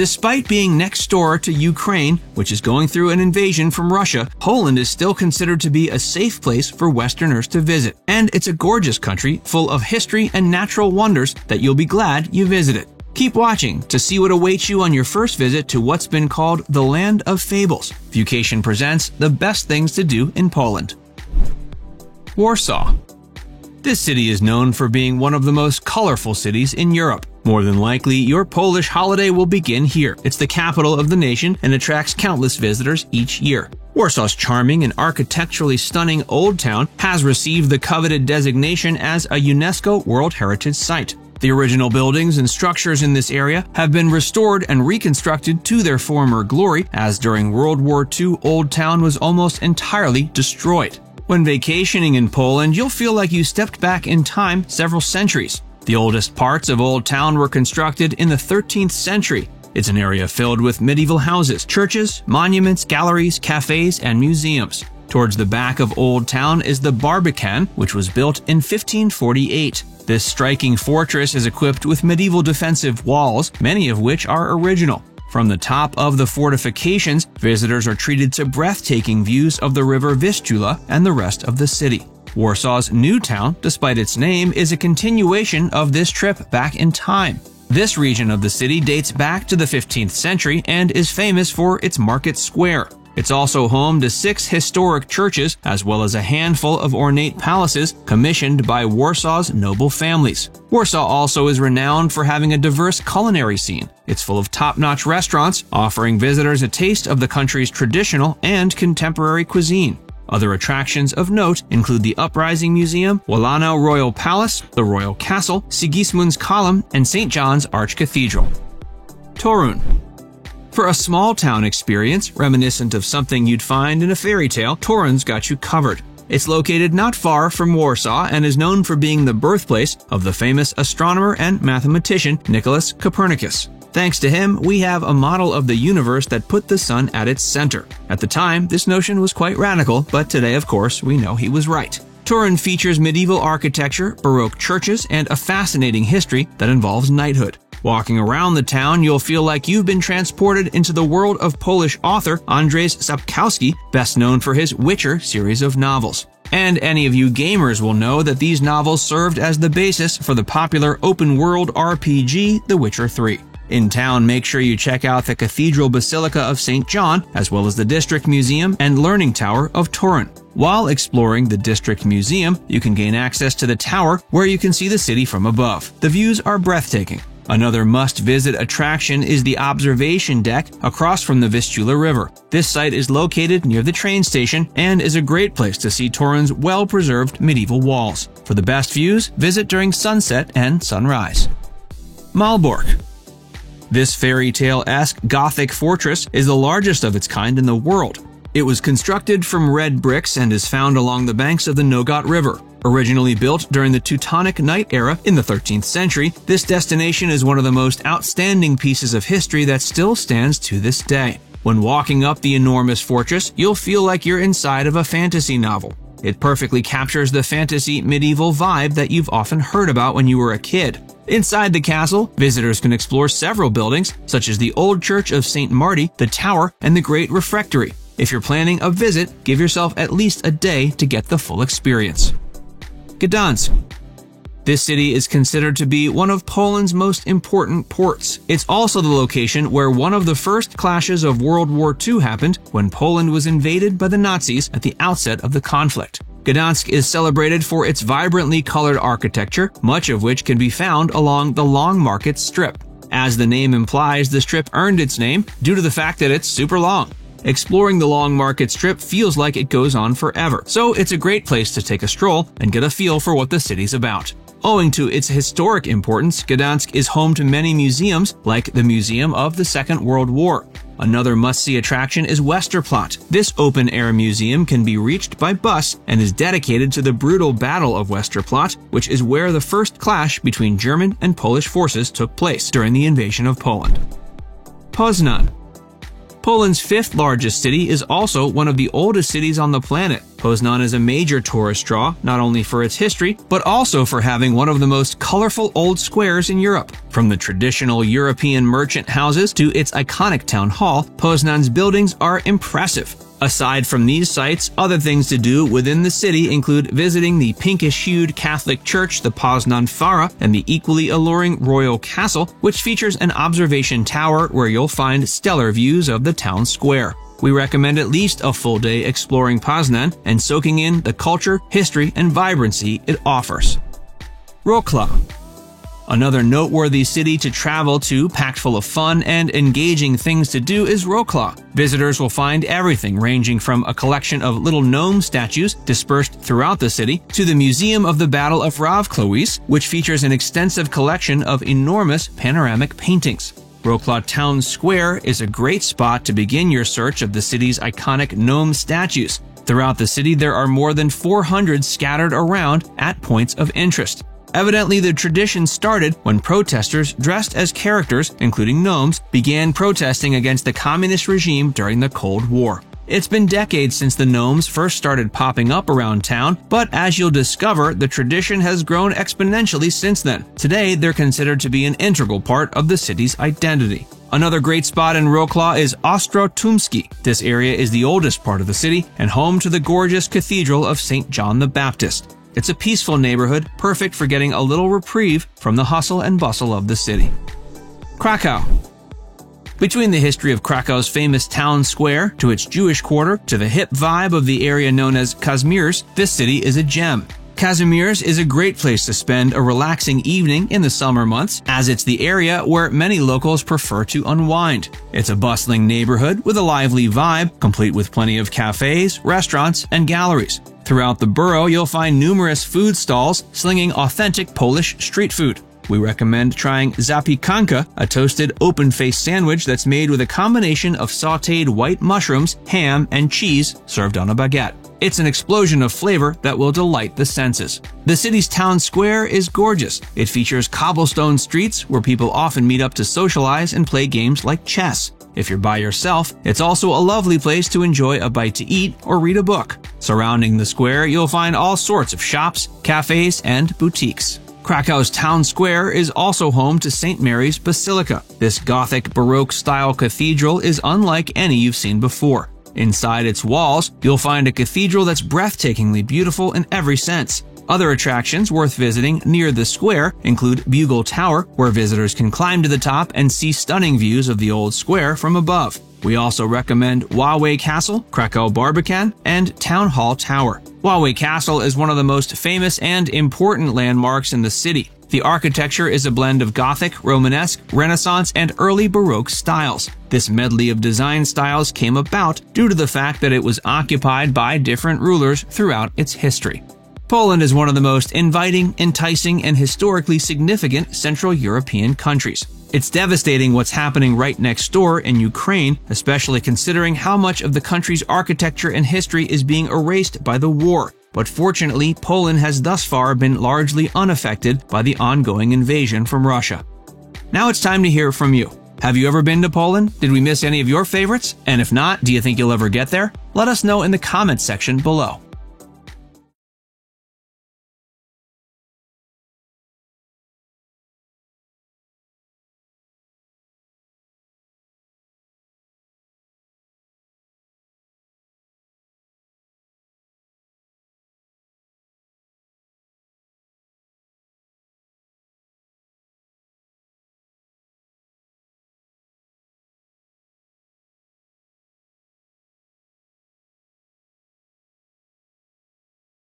Despite being next door to Ukraine, which is going through an invasion from Russia, Poland is still considered to be a safe place for Westerners to visit. And it's a gorgeous country full of history and natural wonders that you'll be glad you visited. Keep watching to see what awaits you on your first visit to what's been called the Land of Fables. Vucation presents the best things to do in Poland. Warsaw. This city is known for being one of the most colorful cities in Europe. More than likely, your Polish holiday will begin here. It's the capital of the nation and attracts countless visitors each year. Warsaw's charming and architecturally stunning Old Town has received the coveted designation as a UNESCO World Heritage Site. The original buildings and structures in this area have been restored and reconstructed to their former glory, as during World War II, Old Town was almost entirely destroyed. When vacationing in Poland, you'll feel like you stepped back in time several centuries. The oldest parts of Old Town were constructed in the 13th century. It's an area filled with medieval houses, churches, monuments, galleries, cafes, and museums. Towards the back of Old Town is the Barbican, which was built in 1548. This striking fortress is equipped with medieval defensive walls, many of which are original. From the top of the fortifications, visitors are treated to breathtaking views of the river Vistula and the rest of the city. Warsaw's New Town, despite its name, is a continuation of this trip back in time. This region of the city dates back to the 15th century and is famous for its market square. It's also home to 6 historic churches, as well as a handful of ornate palaces commissioned by Warsaw's noble families. Warsaw also is renowned for having a diverse culinary scene. It's full of top-notch restaurants, offering visitors a taste of the country's traditional and contemporary cuisine. Other attractions of note include the Uprising Museum, Wilanów Royal Palace, the Royal Castle, Sigismund's Column, and St. John's Archcathedral. Torun. For a small-town experience reminiscent of something you'd find in a fairy tale, Torun's got you covered. It's located not far from Warsaw and is known for being the birthplace of the famous astronomer and mathematician Nicholas Copernicus. Thanks to him, we have a model of the universe that put the sun at its center. At the time, this notion was quite radical, but today, of course, we know he was right. Torun features medieval architecture, Baroque churches, and a fascinating history that involves knighthood. Walking around the town, you'll feel like you've been transported into the world of Polish author Andrzej Sapkowski, best known for his Witcher series of novels. And any of you gamers will know that these novels served as the basis for the popular open-world RPG The Witcher 3. In town, make sure you check out the Cathedral Basilica of St. John, as well as the District Museum and Learning Tower of Torun. While exploring the District Museum, you can gain access to the tower where you can see the city from above. The views are breathtaking. Another must-visit attraction is the observation deck across from the Vistula River. This site is located near the train station and is a great place to see Torun's well-preserved medieval walls. For the best views, visit during sunset and sunrise. Malbork. This fairy tale-esque Gothic fortress is the largest of its kind in the world. It was constructed from red bricks and is found along the banks of the Nogat River. Originally built during the Teutonic Knight era in the 13th century, this destination is one of the most outstanding pieces of history that still stands to this day. When walking up the enormous fortress, you'll feel like you're inside of a fantasy novel. It perfectly captures the fantasy medieval vibe that you've often heard about when you were a kid. Inside the castle, visitors can explore several buildings, such as the Old Church of St. Marty, the Tower, and the Great Refectory. If you're planning a visit, give yourself at least a day to get the full experience. Gdansk. This city is considered to be one of Poland's most important ports. It's also the location where one of the first clashes of World War II happened when Poland was invaded by the Nazis at the outset of the conflict. Gdansk is celebrated for its vibrantly colored architecture, much of which can be found along the Long Market Strip. As the name implies, the strip earned its name due to the fact that it's super long. Exploring the Long Market Strip feels like it goes on forever, so it's a great place to take a stroll and get a feel for what the city's about. Owing to its historic importance, Gdansk is home to many museums, like the Museum of the Second World War. Another must-see attraction is Westerplatte. This open-air museum can be reached by bus and is dedicated to the brutal Battle of Westerplatte, which is where the first clash between German and Polish forces took place during the invasion of Poland. Poznan. Poland's fifth largest city is also one of the oldest cities on the planet. Poznan is a major tourist draw, not only for its history, but also for having one of the most colorful old squares in Europe. From the traditional European merchant houses to its iconic town hall, Poznan's buildings are impressive. Aside from these sites, other things to do within the city include visiting the pinkish-hued Catholic church, the Poznan Fara, and the equally alluring Royal Castle, which features an observation tower where you'll find stellar views of the town square. We recommend at least a full day exploring Poznan and soaking in the culture, history, and vibrancy it offers. Wrocław. Another noteworthy city to travel to, packed full of fun and engaging things to do, is Wrocław. Visitors will find everything ranging from a collection of little gnome statues dispersed throughout the city to the Museum of the Battle of Wrocławice, which features an extensive collection of enormous panoramic paintings. Wrocław Town Square is a great spot to begin your search of the city's iconic gnome statues. Throughout the city, there are more than 400 scattered around at points of interest. Evidently, the tradition started when protesters dressed as characters, including gnomes, began protesting against the communist regime during the Cold War. It's been decades since the gnomes first started popping up around town, but as you'll discover, the tradition has grown exponentially since then. Today, they're considered to be an integral part of the city's identity. Another great spot in Wrocław is Ostrotumski. This area is the oldest part of the city and home to the gorgeous Cathedral of St. John the Baptist. It's a peaceful neighborhood, perfect for getting a little reprieve from the hustle and bustle of the city. Krakow. Between the history of Krakow's famous town square, to its Jewish quarter, to the hip vibe of the area known as Kazimierz, this city is a gem. Kazimierz is a great place to spend a relaxing evening in the summer months, as it's the area where many locals prefer to unwind. It's a bustling neighborhood with a lively vibe, complete with plenty of cafes, restaurants, and galleries. Throughout the borough, you'll find numerous food stalls slinging authentic Polish street food. We recommend trying zapiekanka, a toasted open-faced sandwich that's made with a combination of sautéed white mushrooms, ham, and cheese served on a baguette. It's an explosion of flavor that will delight the senses. The city's town square is gorgeous. It features cobblestone streets where people often meet up to socialize and play games like chess. If you're by yourself, it's also a lovely place to enjoy a bite to eat or read a book. Surrounding the square, you'll find all sorts of shops, cafes, and boutiques. Krakow's town square is also home to St. Mary's Basilica. This Gothic Baroque-style cathedral is unlike any you've seen before. Inside its walls, you'll find a cathedral that's breathtakingly beautiful in every sense. Other attractions worth visiting near the square include Bugle Tower, where visitors can climb to the top and see stunning views of the old square from above. We also recommend Wawel Castle, Krakow Barbican, and Town Hall Tower. Wawel Castle is one of the most famous and important landmarks in the city. The architecture is a blend of Gothic, Romanesque, Renaissance, and early Baroque styles. This medley of design styles came about due to the fact that it was occupied by different rulers throughout its history. Poland is one of the most inviting, enticing, and historically significant Central European countries. It's devastating what's happening right next door in Ukraine, especially considering how much of the country's architecture and history is being erased by the war. But fortunately, Poland has thus far been largely unaffected by the ongoing invasion from Russia. Now it's time to hear from you. Have you ever been to Poland? Did we miss any of your favorites? And if not, do you think you'll ever get there? Let us know in the comments section below.